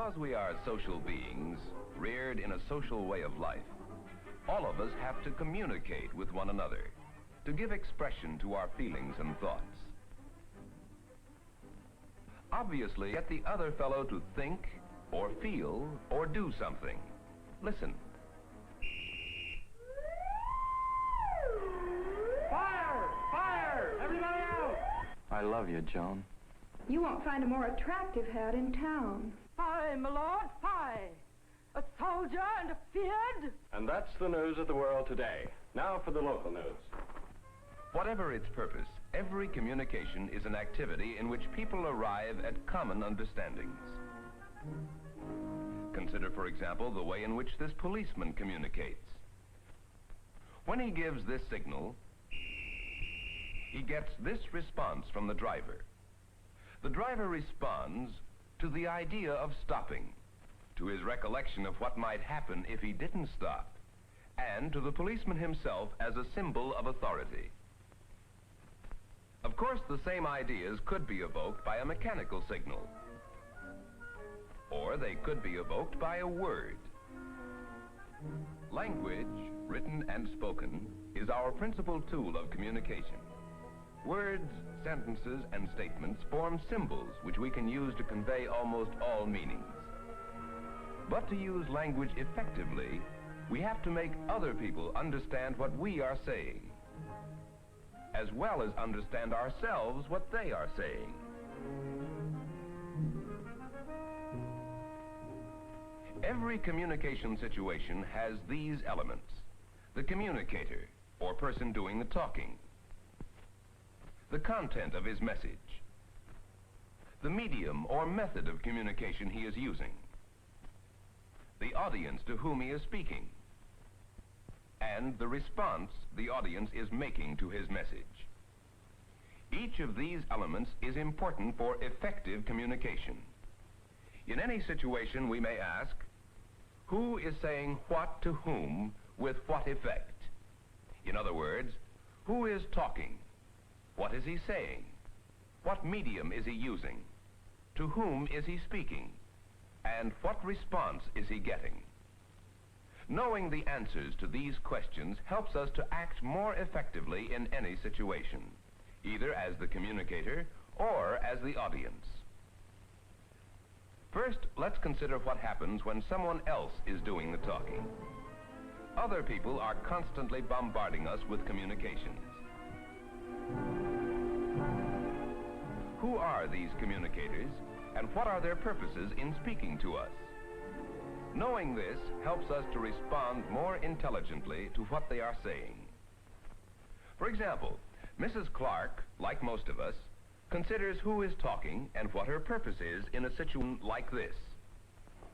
Because we are social beings, reared in a social way of life, all of us have to communicate with one another, to give expression to our feelings and thoughts. Obviously, get the other fellow to think, or feel, or do something. Listen. Fire! Fire! Everybody out! I love you, Joan. You won't find a more attractive hat in town. Hi, my lord, hi. A soldier and a feared. And that's the news of the world today. Now for the local news. Whatever its purpose, every communication is an activity in which people arrive at common understandings. Consider, for example, the way in which this policeman communicates. When he gives this signal, he gets this response from the driver. The driver responds to the idea of stopping, to his recollection of what might happen if he didn't stop, and to the policeman himself as a symbol of authority. Of course, the same ideas could be evoked by a mechanical signal, or they could be evoked by a word. Language, written and spoken, is our principal tool of communication. Words, sentences, and statements form symbols which we can use to convey almost all meanings. But to use language effectively, we have to make other people understand what we are saying, as well as understand ourselves what they are saying. Every communication situation has these elements: the communicator, or person doing the talking; the content of his message; the medium or method of communication he is using; the audience to whom he is speaking; and the response the audience is making to his message. Each of these elements is important for effective communication. In any situation, we may ask, who is saying what to whom with what effect? In other words, who is talking? What is he saying? What medium is he using? To whom is he speaking? And what response is he getting? Knowing the answers to these questions helps us to act more effectively in any situation, either as the communicator or as the audience. First, let's consider what happens when someone else is doing the talking. Other people are constantly bombarding us with communications. Who are these communicators, and what are their purposes in speaking to us? Knowing this helps us to respond more intelligently to what they are saying. For example, Mrs. Clark, like most of us, considers who is talking and what her purpose is in a situation like this.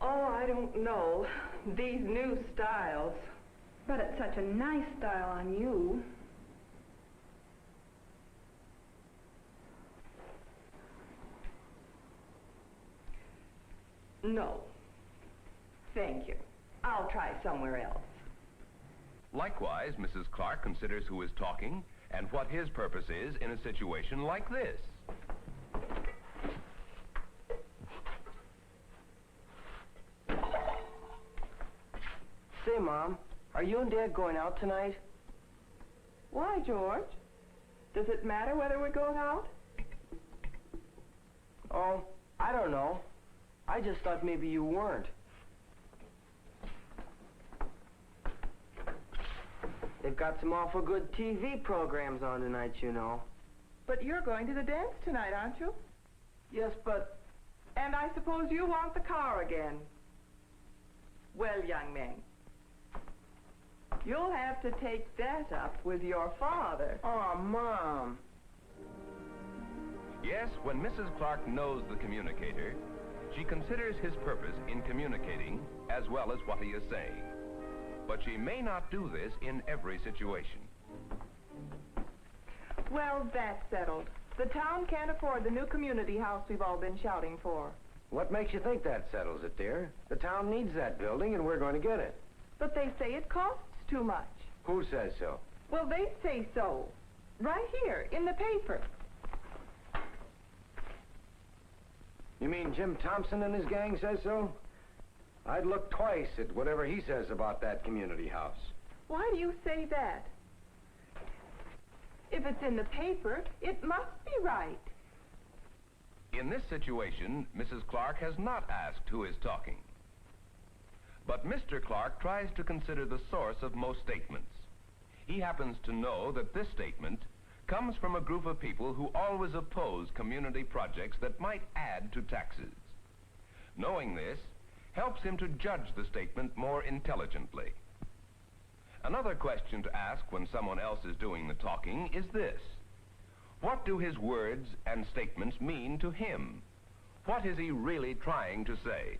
Oh, I don't know. These new styles. But it's such a nice style on you. No. Thank you. I'll try somewhere else. Likewise, Mrs. Clark considers who is talking and what his purpose is in a situation like this. Say, Mom, are you and Dad going out tonight? Why, George? Does it matter whether we're going out? Oh, I don't know. I just thought maybe you weren't. They've got some awful good TV programs on tonight, you know. But you're going to the dance tonight, aren't you? Yes, but... And I suppose you want the car again. Well, young man, you'll have to take that up with your father. Oh, Mom. Yes, when Mrs. Clark knows the communicator, she considers his purpose in communicating as well as what he is saying. But she may not do this in every situation. Well, that's settled. The town can't afford the new community house we've all been shouting for. What makes you think that settles it, dear? The town needs that building, and we're going to get it. But they say it costs too much. Who says so? Well, they say so. Right here, in the paper. You mean Jim Thompson and his gang says so? I'd look twice at whatever he says about that community house. Why do you say that? If it's in the paper, it must be right. In this situation, Mrs. Clark has not asked who is talking. But Mr. Clark tries to consider the source of most statements. He happens to know that this statement comes from a group of people who always oppose community projects that might add to taxes. Knowing this helps him to judge the statement more intelligently. Another question to ask when someone else is doing the talking is this: what do his words and statements mean to him? What is he really trying to say?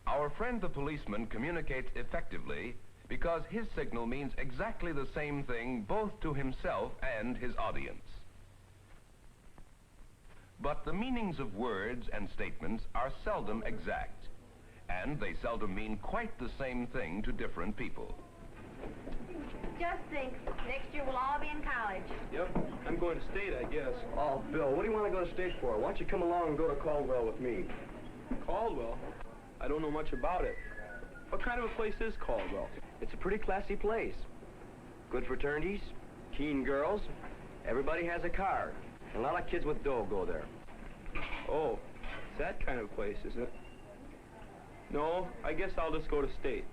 Our friend the policeman communicates effectively because his signal means exactly the same thing both to himself and his audience. But the meanings of words and statements are seldom exact, and they seldom mean quite the same thing to different people. Just think, next year we'll all be in college. Yep, I'm going to state, I guess. Oh, Bill, what do you want to go to state for? Why don't you come along and go to Caldwell with me? Caldwell? I don't know much about it. What kind of a place is Caldwell? It's a pretty classy place. Good fraternities, keen girls, everybody has a car. And a lot of kids with dough go there. Oh, it's that kind of place, isn't it? No, I guess I'll just go to state.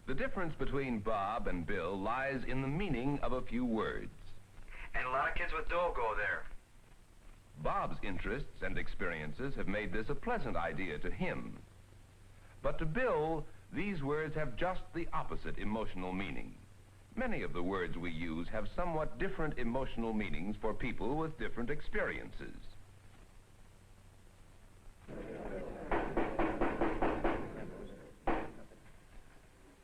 The difference between Bob and Bill lies in the meaning of a few words. And a lot of kids with dough go there. Bob's interests and experiences have made this a pleasant idea to him. But to Bill, these words have just the opposite emotional meaning. Many of the words we use have somewhat different emotional meanings for people with different experiences.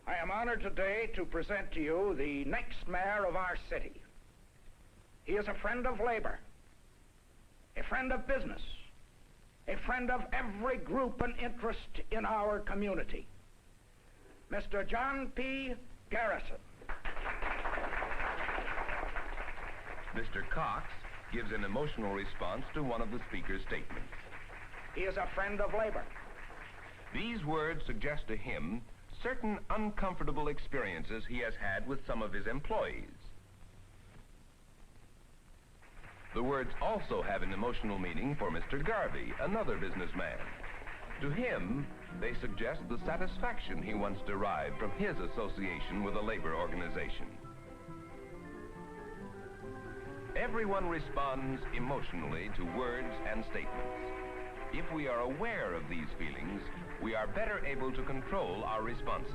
I am honored today to present to you the next mayor of our city. He is a friend of labor, a friend of business, a friend of every group and interest in our community. Mr. John P. Garrison. Mr. Cox gives an emotional response to one of the speaker's statements. He is a friend of labor. These words suggest to him certain uncomfortable experiences he has had with some of his employees. The words also have an emotional meaning for Mr. Garvey, another businessman. To him, they suggest the satisfaction he once derived from his association with a labor organization. Everyone responds emotionally to words and statements. If we are aware of these feelings, we are better able to control our responses.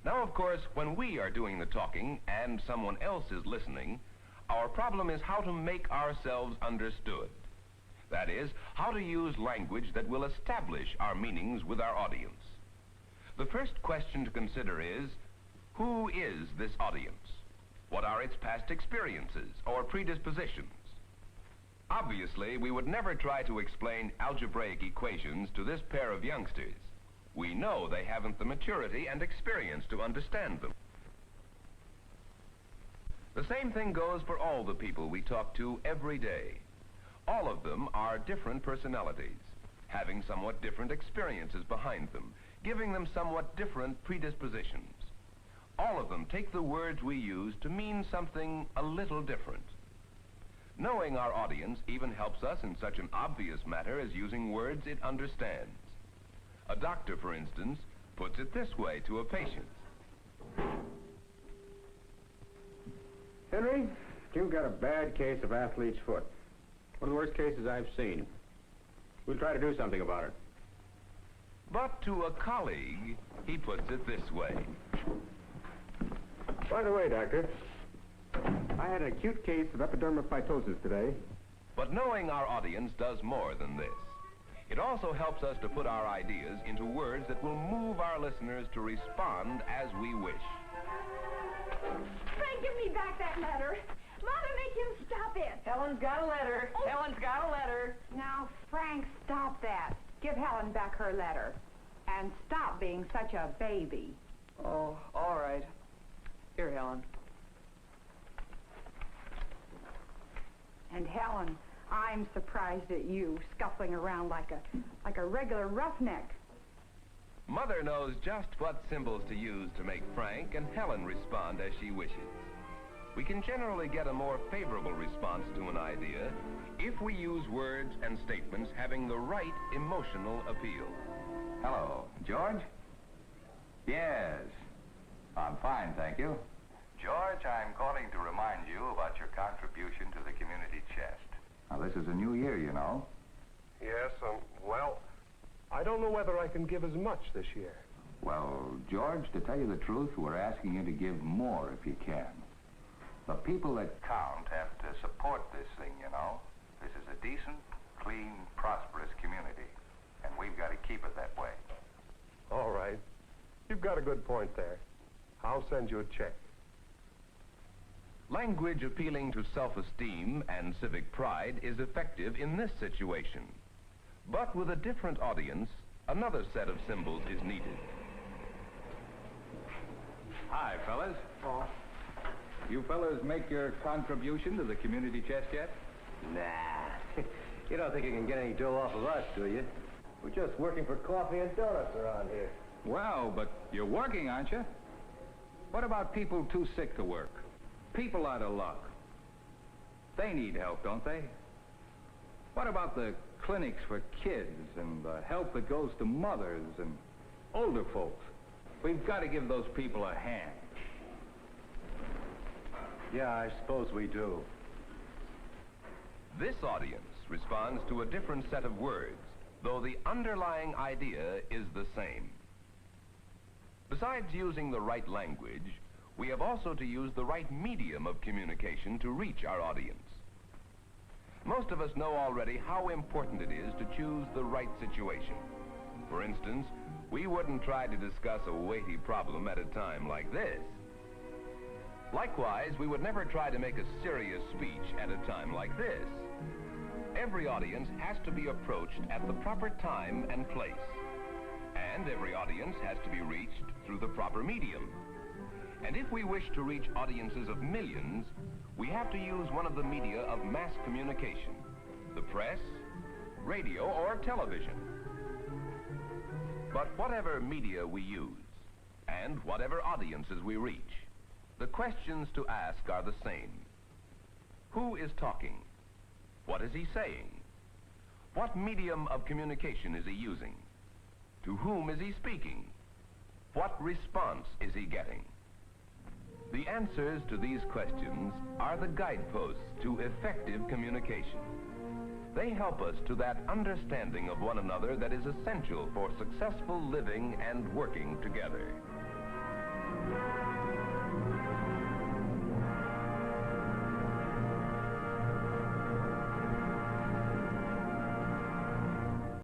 Now, of course, when we are doing the talking and someone else is listening, our problem is how to make ourselves understood. That is, how to use language that will establish our meanings with our audience. The first question to consider is, who is this audience? What are its past experiences or predispositions? Obviously, we would never try to explain algebraic equations to this pair of youngsters. We know they haven't the maturity and experience to understand them. The same thing goes for all the people we talk to every day. All of them are different personalities, having somewhat different experiences behind them, giving them somewhat different predispositions. All of them take the words we use to mean something a little different. Knowing our audience even helps us in such an obvious matter as using words it understands. A doctor, for instance, puts it this way to a patient. Henry, you've got a bad case of athlete's foot. One of the worst cases I've seen. We'll try to do something about it. But to a colleague, he puts it this way. By the way, Doctor, I had an acute case of epidermophytosis today. But knowing our audience does more than this. It also helps us to put our ideas into words that will move our listeners to respond as we wish. Frank, give me back that letter. Mother, make him stop it. Helen's got a letter. Oh. Helen's got a letter. Now, Frank, stop that. Give Helen back her letter. And stop being such a baby. Oh, all right. Here, Helen. And Helen, I'm surprised at you, scuffling around like a regular roughneck. Mother knows just what symbols to use to make Frank and Helen respond as she wishes. We can generally get a more favorable response to an idea if we use words and statements having the right emotional appeal. Hello, George? Yes. I'm fine, thank you. George, I'm calling to remind you about your contribution to the community chest. Now, this is a new year, you know. Yes, well, I don't know whether I can give as much this year. Well, George, to tell you the truth, we're asking you to give more if you can. The people that count have to support this thing, you know. This is a decent, clean, prosperous community, and we've got to keep it that way. All right. You've got a good point there. I'll send you a check. Language appealing to self-esteem and civic pride is effective in this situation. But with a different audience, another set of symbols is needed. Hi, fellas. You fellas make your contribution to the community chest yet? Nah. You don't think you can get any dough off of us, do you? We're just working for coffee and donuts around here. Well, but you're working, aren't you? What about people too sick to work? People out of luck. They need help, don't they? What about the clinics for kids and the help that goes to mothers and older folks? We've got to give those people a hand. Yeah, I suppose we do. This audience responds to a different set of words, though the underlying idea is the same. Besides using the right language, we have also to use the right medium of communication to reach our audience. Most of us know already how important it is to choose the right situation. For instance, we wouldn't try to discuss a weighty problem at a time like this. Likewise, we would never try to make a serious speech at a time like this. Every audience has to be approached at the proper time and place. And every audience has to be reached through the proper medium. And if we wish to reach audiences of millions, we have to use one of the media of mass communication, the press, radio, or television. But whatever media we use, and whatever audiences we reach, the questions to ask are the same. Who is talking? What is he saying? What medium of communication is he using? To whom is he speaking? What response is he getting? The answers to these questions are the guideposts to effective communication. They help us to that understanding of one another that is essential for successful living and working together.